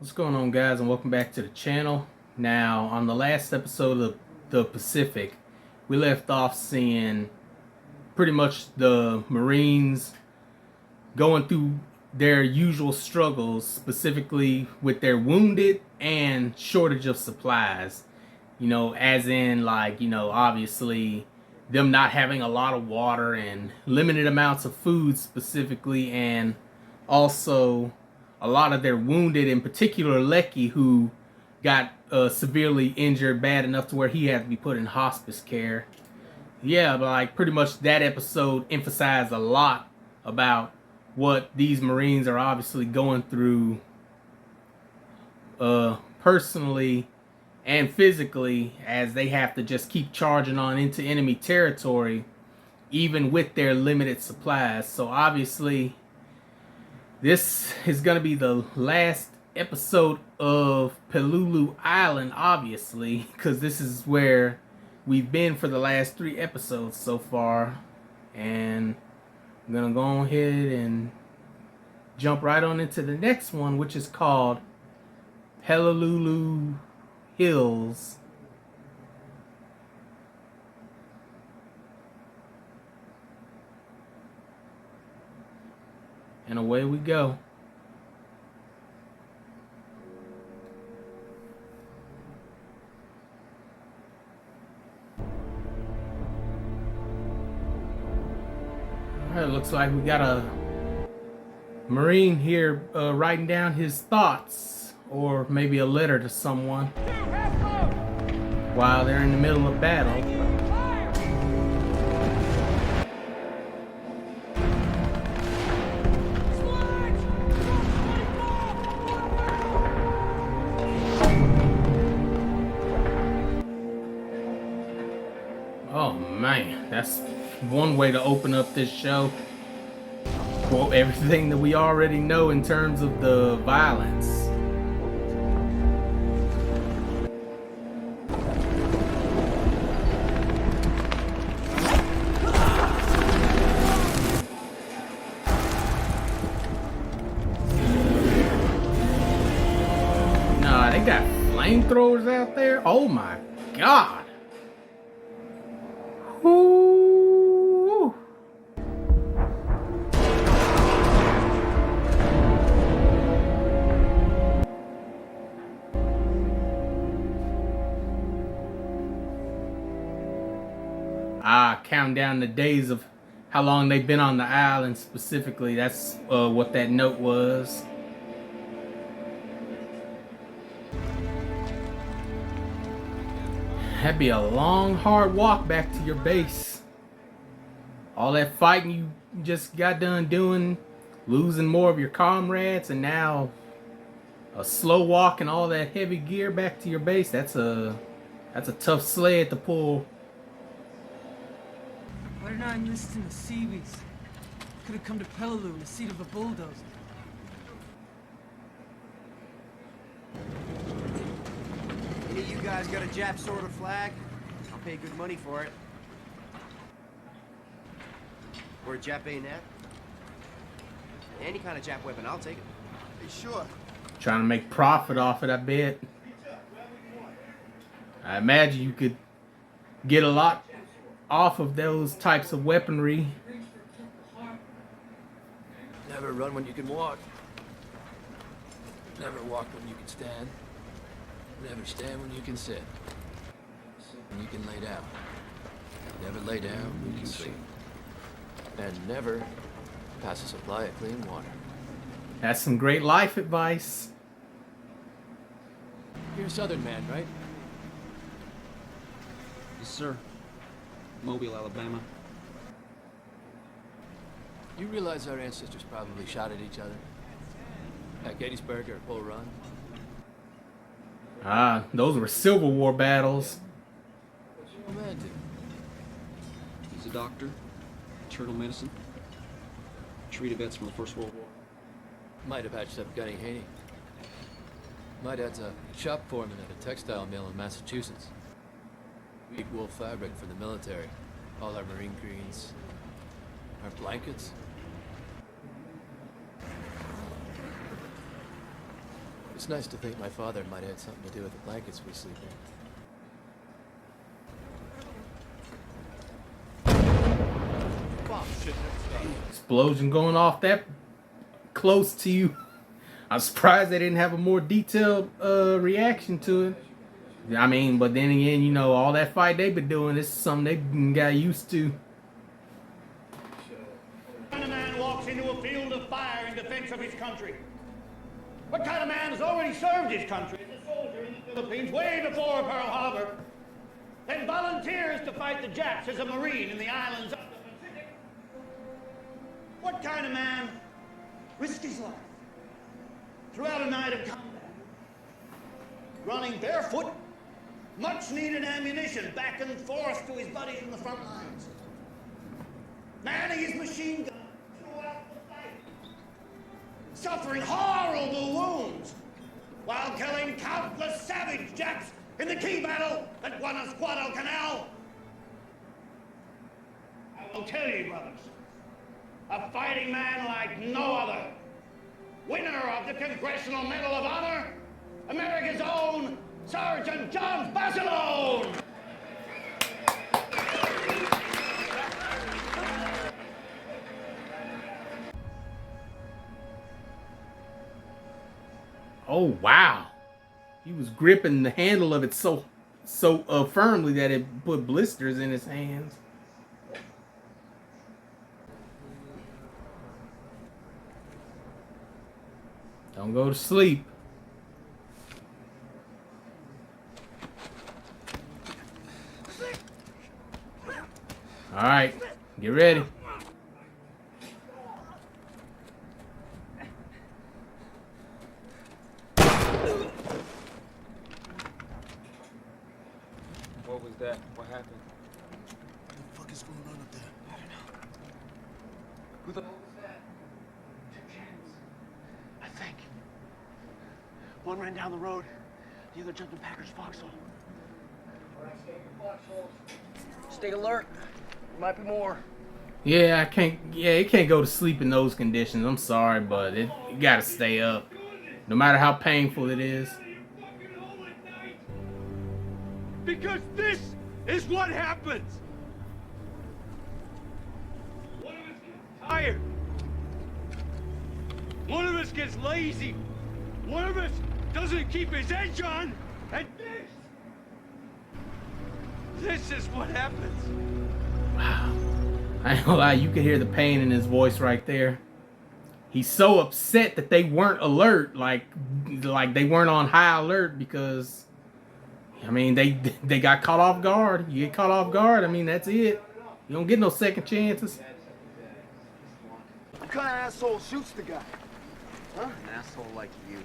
What's going on, guys, and welcome back to the channel. Now, on the last episode of the Pacific, we left off seeing pretty much the Marines going through their usual struggles, specifically with their wounded and shortage of supplies. As in, obviously them not having a lot of water and limited amounts of food specifically, and also a lot of their wounded, in particular Lecky, who got severely injured, bad enough to where he had to be put in hospice care. Yeah, but pretty much that episode emphasized a lot about what these Marines are obviously going through personally and physically, as they have to just keep charging on into enemy territory even with their limited supplies. So obviously this is going to be the last episode of Peleliu Island, obviously, because this is where we've been for the last 3 episodes so far. And I'm going to go ahead and jump right on into the next one, which is called Peleliu Hills. And away we go. Alright, looks like we got a Marine here writing down his thoughts, or maybe a letter to someone while they're in the middle of battle. Oh man, that's one way to open up this show. Quote everything that we already know in terms of the violence. Nah, they got flamethrowers out there? Oh my god. Ooh. Counting down the days of how long they've been on the island specifically. That's what that note was. That'd be a long, hard walk back to your base. All that fighting you just got done doing, losing more of your comrades, and now a slow walk and all that heavy gear back to your base. That's a tough sled to pull. Why didn't I enlist in the Seabees? Could have come to Peleliu in the seat of a bulldozer. Any of you guys got a Jap sword or flag? I'll pay good money for it. Or a Jap bayonet? Any kind of Jap weapon, I'll take it. Hey, sure. Trying to make profit off it, I bet. I imagine you could get a lot off of those types of weaponry. Never run when you can walk. Never walk when you can stand. Never stand when you can sit. When you can lay down. Never lay down when you can sleep. And never pass a supply of clean water. That's some great life advice. You're a Southern man, right? Yes, sir. Mobile, Alabama. You realize our ancestors probably shot at each other? At Gettysburg or Bull Run? Those were Civil War battles. What's your old man do? He's a doctor, internal medicine. Treated vets from the First World War. Might have patched up Gunny Haney. My dad's a shop foreman at a textile mill in Massachusetts. We make wool fabric for the military. All our marine greens. Our blankets. It's nice to think my father might have had something to do with the blankets we sleep in. Explosion going off that close to you. I'm surprised they didn't have a more detailed reaction to it. I mean, but then again, you know, all that fight they've been doing, this is something they got used to. What kind of man walks into a field of fire in defense of his country? What kind of man has already served his country as a soldier in the Philippines way before Pearl Harbor, then volunteers to fight the Japs as a Marine in the islands of the Pacific? What kind of man risked his life throughout a night of combat, running barefoot, much-needed ammunition back and forth to his buddies in the front lines, manning his machine gun throughout the fight, suffering horrible wounds while killing countless savage Japs in the key battle at Guadalcanal? I will tell you, brothers, a fighting man like no other, winner of the Congressional Medal of Honor, America's own Sergeant John Basilone! Oh wow, he was gripping the handle of it so firmly that it put blisters in his hands. Don't go to sleep. All right, get ready. What was that? What happened? What the fuck is going on up there? I don't know. Who the hell was that? Two Japs, I think. One ran down the road, the other jumped in Packer's foxhole. Stay alert. There might be more. Yeah, I can't. Yeah, it can't go to sleep in those conditions. I'm sorry, but you gotta stay up, no matter how painful it is. Because this is what happens. One of us gets tired. One of us gets lazy. One of us doesn't keep his edge on. And this is what happens. Wow. I ain't gonna lie, you can hear the pain in his voice right there. He's so upset that they weren't alert, like they weren't on high alert, because I mean they got caught off guard. You get caught off guard, I mean that's it. You don't get no second chances. What kind of asshole shoots the guy? Huh? An asshole like you.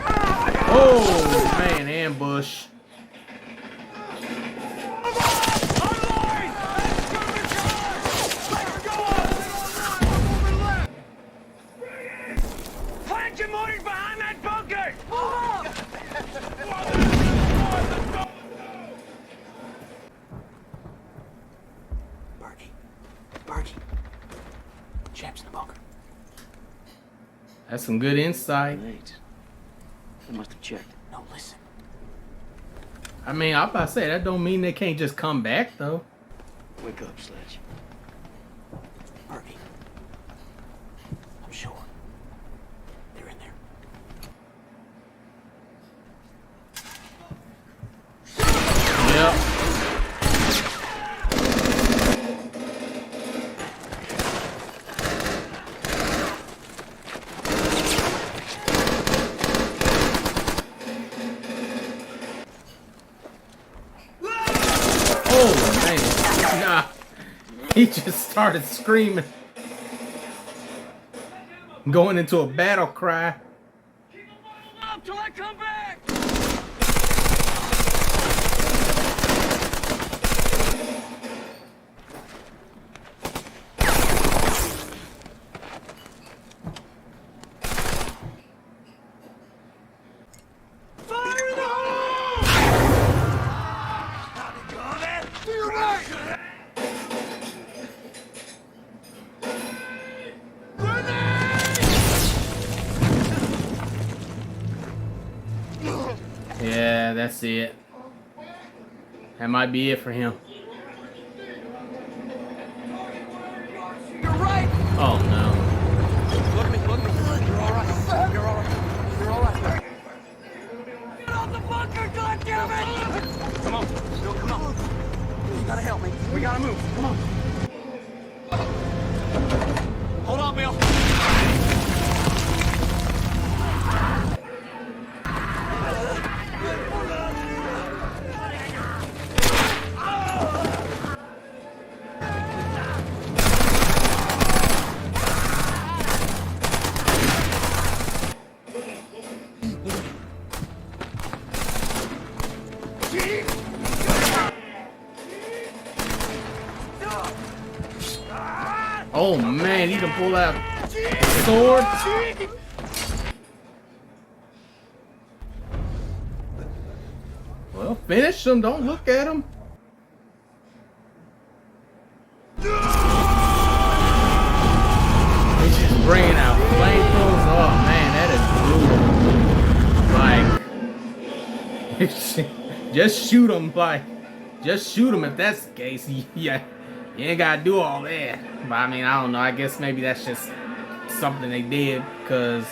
Oh man, ambush. Plant your mortars behind that bunker! Bargy. Chaps in the bunker. That's some good insight. Wait. They must have checked. No, listen. I mean, I'm about to say, that don't mean they can't just come back, though. Wake up, Sledge. Bargy. I'm sure. They're in there. Yep. Oh, man. Nah. He just started screaming. Going into a battle cry. Keep them bottled up till I come back! Fire in the hole! To your right! Yeah, that's it. That might be it for him. You're right! Oh no. Look at me, look at me. You're alright. You're alright. You're alright. Get out the bunker, goddammit! Come on. Bill, come on. You gotta help me. We gotta move. Come on. Hold on, Bill. Oh man, he can pull out a sword. Well, finish him. Don't look at him. He's just bringing out flamethrowers. Oh man, that is brutal. Like, just shoot him. Like, just shoot him if that's the case. Yeah, you ain't gotta do all that. But I mean, I don't know. I guess maybe that's just something they did because.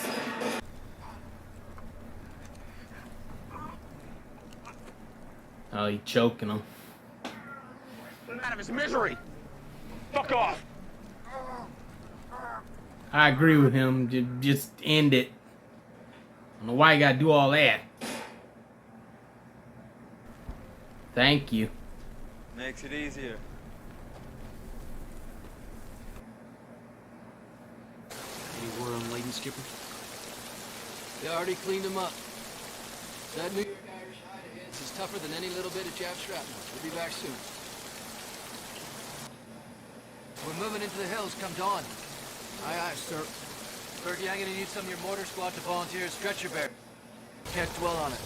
Oh, he choking him. Put him out of his misery. Fuck off. I agree with him. Just end it. I don't know why you gotta do all that. Thank you. Makes it easier. Any word on Layden, Skipper? They already cleaned him up. That New York Irish hide of his is tougher than any little bit of Jap shrapnel. We'll be back soon. We're moving into the hills come dawn. Aye, aye, sir. Bertie, I'm gonna need some of your mortar squad to volunteer as stretcher bear. Can't dwell on it.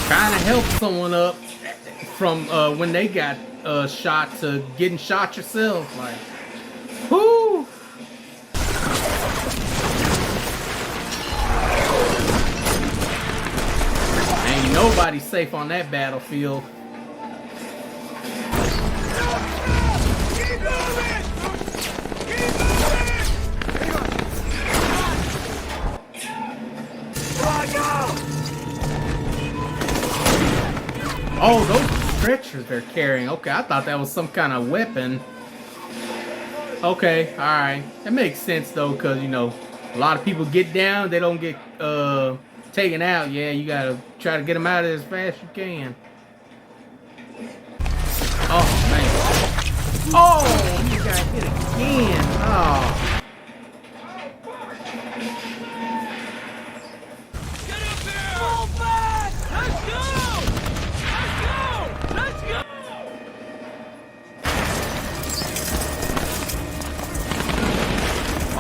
Trying to help someone up from when they got shot to getting shot yourself. Like, whoo! Ain't nobody safe on that battlefield. Keep moving! Keep moving! Oh, those stretchers they're carrying. Okay, I thought that was some kind of weapon. Okay, alright. That makes sense though, because, you know, a lot of people get down, they don't get taken out. Yeah, you gotta try to get them out of there as fast as you can. Oh, man. Oh, you got hit again. Oh.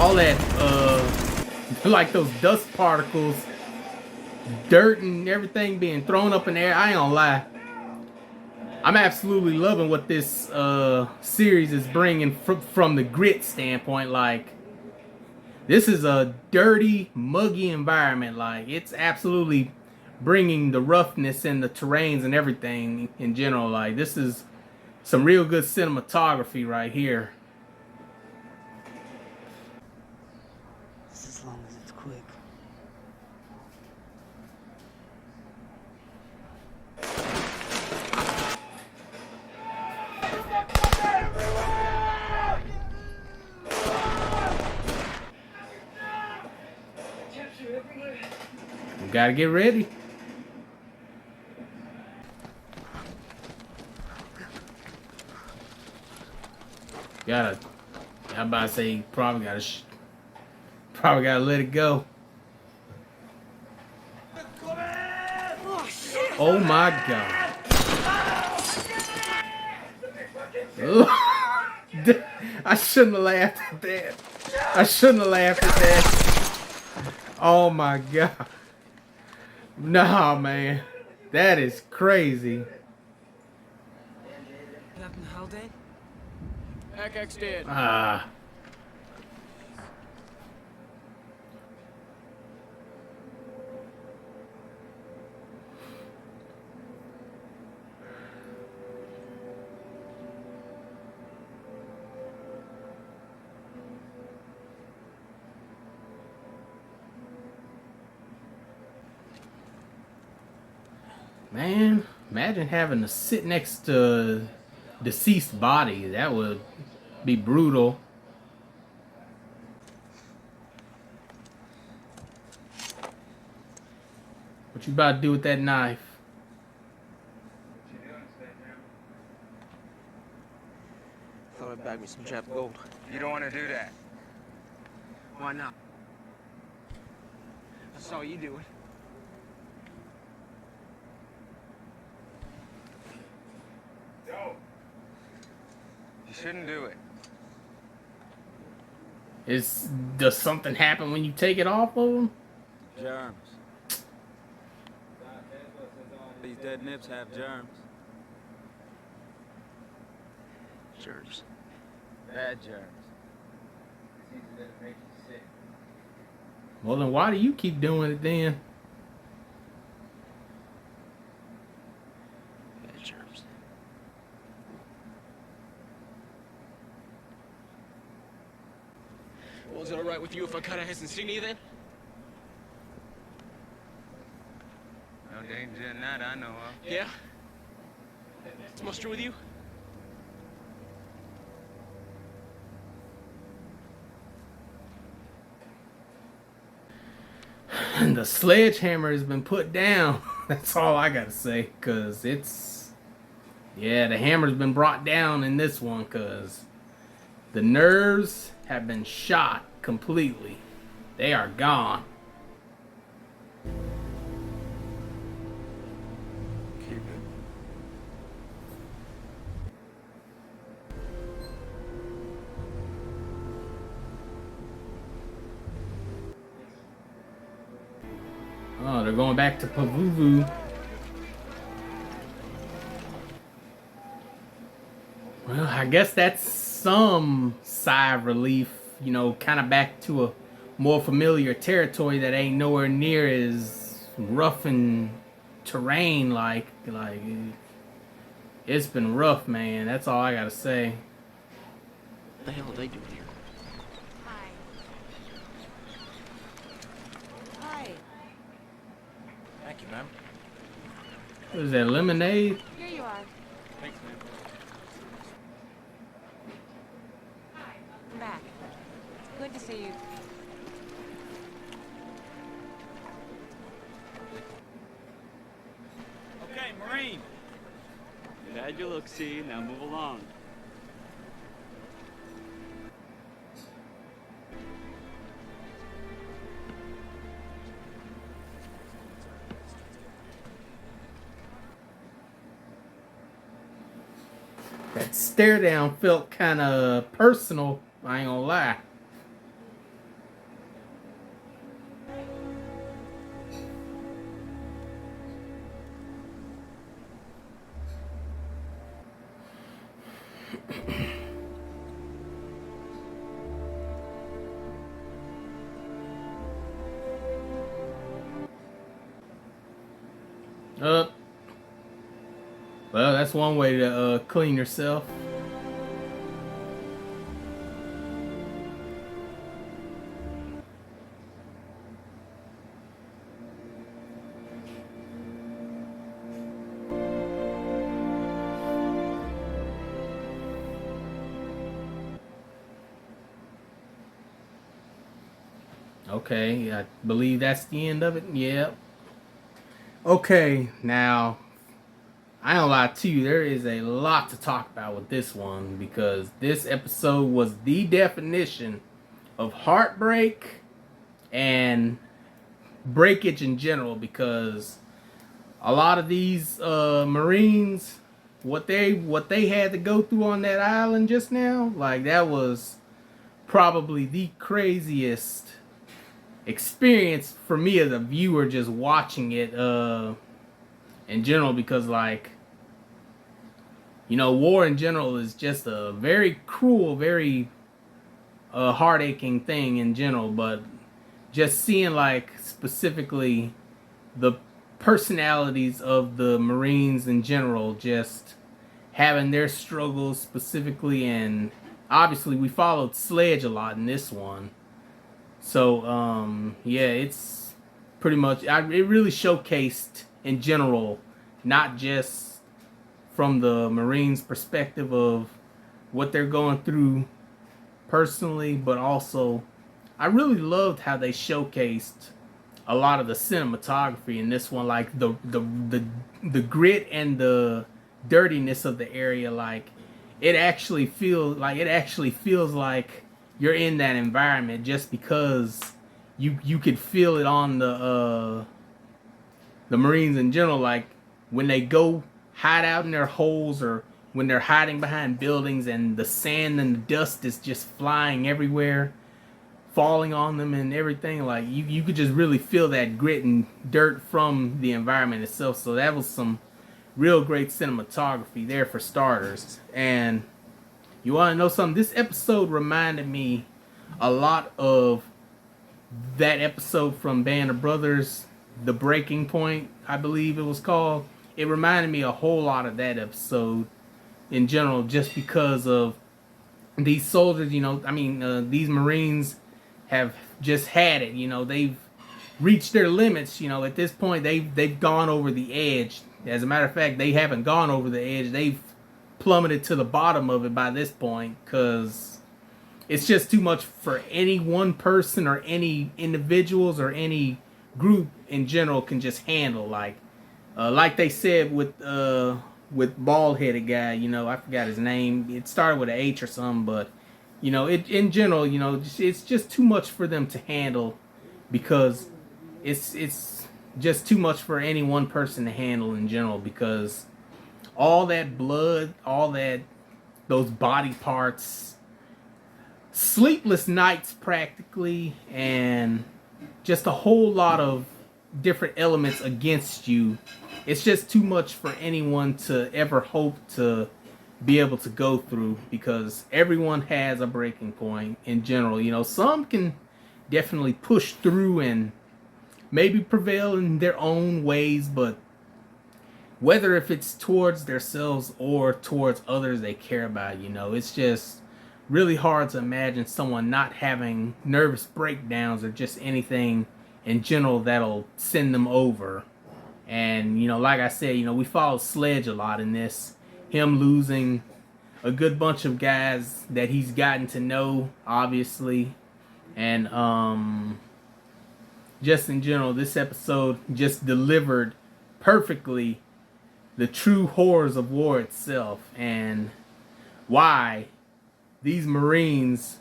All that, like those dust particles, dirt and everything being thrown up in the air. I ain't gonna lie. I'm absolutely loving what this series is bringing from the grit standpoint. Like, this is a dirty, muggy environment. Like, it's absolutely bringing the roughness and the terrains and everything in general. Like, this is some real good cinematography right here. As long as it's quick. We gotta get ready. I'm about to say, probably gotta let it go. Oh shit! Oh my God. I shouldn't have laughed at that. I shouldn't have laughed at that. Oh my God. Nah, man. That is crazy. Captain Haldane? Ack's dead. Ah. Man, imagine having to sit next to a deceased body. That would be brutal. What you about to do with that knife? Thought I'd bag me some Jap gold. You don't want to do that. Why not? I saw you do it. No. You shouldn't do it. Does something happen when you take it off of them? Germs. These dead nips have germs. Germs. Bad germs. Well, then why do you keep doing it then? Bad germs. Well, is it alright with you if I cut out his insignia then? No danger in that I know of. Yeah? It's much true with you? And the sledgehammer has been put down. That's all I gotta say, cause yeah, the hammer's been brought down in this one, cause the nerves have been shot completely. They are gone. Keep it. Oh, they're going back to Pavuvu. Well, I guess that's some sigh of relief, you know, kind of back to a more familiar territory that ain't nowhere near as rough and terrain like it's been rough, man. That's all I gotta say. What the hell are they doing here? Hi. Hi. Thank you, ma'am. What is that, lemonade? Here you are. Thanks, ma'am. I'm back. It's good to see you. Okay, Marine. You had your look-see, now move along. That stare down felt kind of personal, I ain't gonna lie. Well, that's one way to clean yourself. Okay, I believe that's the end of it. Yep. Okay, now, I don't lie to you, there is a lot to talk about with this one because this episode was the definition of heartbreak and breakage in general because a lot of these Marines, what they had to go through on that island just now, like that was probably the craziest experience for me as a viewer just watching it in general, because like, you know, war in general is just a very cruel, very heart-aching thing in general, but just seeing like specifically the personalities of the Marines in general, just having their struggles specifically, and obviously we followed Sledge a lot in this one. So yeah, it's pretty much, it really showcased in general, not just from the Marines' perspective of what they're going through personally, but also I really loved how they showcased a lot of the cinematography in this one, like the grit and the dirtiness of the area. Like it actually feels like you're in that environment, just because you could feel it on the Marines in general, like when they go hide out in their holes, or when they're hiding behind buildings and the sand and the dust is just flying everywhere, falling on them and everything. Like you could just really feel that grit and dirt from the environment itself. So that was some real great cinematography there for starters. And you want to know something? This episode reminded me a lot of that episode from Band of Brothers, The Breaking Point, I believe it was called. It reminded me a whole lot of that episode in general, just because of these soldiers, you know, I mean, these Marines have just had it, you know, they've reached their limits, you know, at this point they've gone over the edge. As a matter of fact, they haven't gone over the edge, they've plummeted to the bottom of it by this point, because it's just too much for any one person or any individuals or any group in general can just handle. Like they said with bald-headed guy, you know, I forgot his name. It started with an H or something, but you know, it in general, you know, it's just too much for them to handle, because it's just too much for any one person to handle in general, because all that blood, all that, those body parts, sleepless nights practically, and just a whole lot of different elements against you. It's just too much for anyone to ever hope to be able to go through, because everyone has a breaking point in general. You know, some can definitely push through and maybe prevail in their own ways, but whether if it's towards themselves or towards others they care about, you know, it's just really hard to imagine someone not having nervous breakdowns or just anything in general that'll send them over. And, you know, like I said, you know, we followed Sledge a lot in this. Him losing a good bunch of guys that he's gotten to know, obviously. And just in general, this episode just delivered perfectly the true horrors of war itself, and why these Marines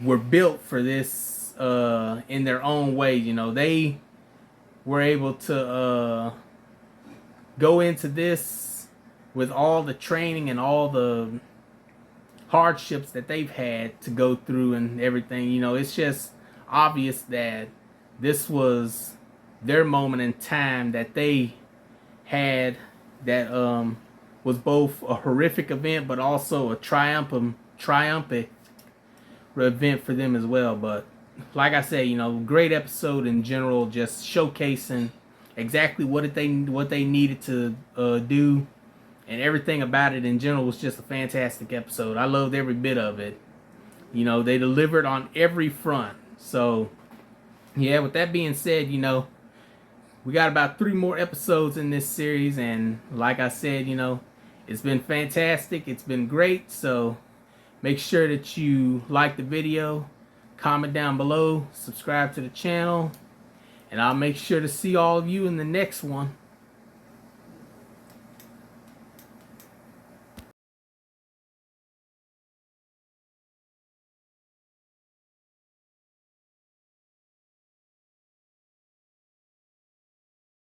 were built for this in their own way. You know, they were able to go into this with all the training and all the hardships that they've had to go through and everything. You know, it's just obvious that this was their moment in time that they had, that was both a horrific event but also a triumphant event for them as well. But like I said, you know, great episode in general, just showcasing exactly what they needed to do, and everything about it in general was just a fantastic episode. I loved every bit of it. You know, they delivered on every front. So yeah, with that being said, you know, we got about 3 more episodes in this series, and like I said, you know, it's been fantastic. It's been great. So make sure that you like the video, comment down below, subscribe to the channel, and I'll make sure to see all of you in the next one.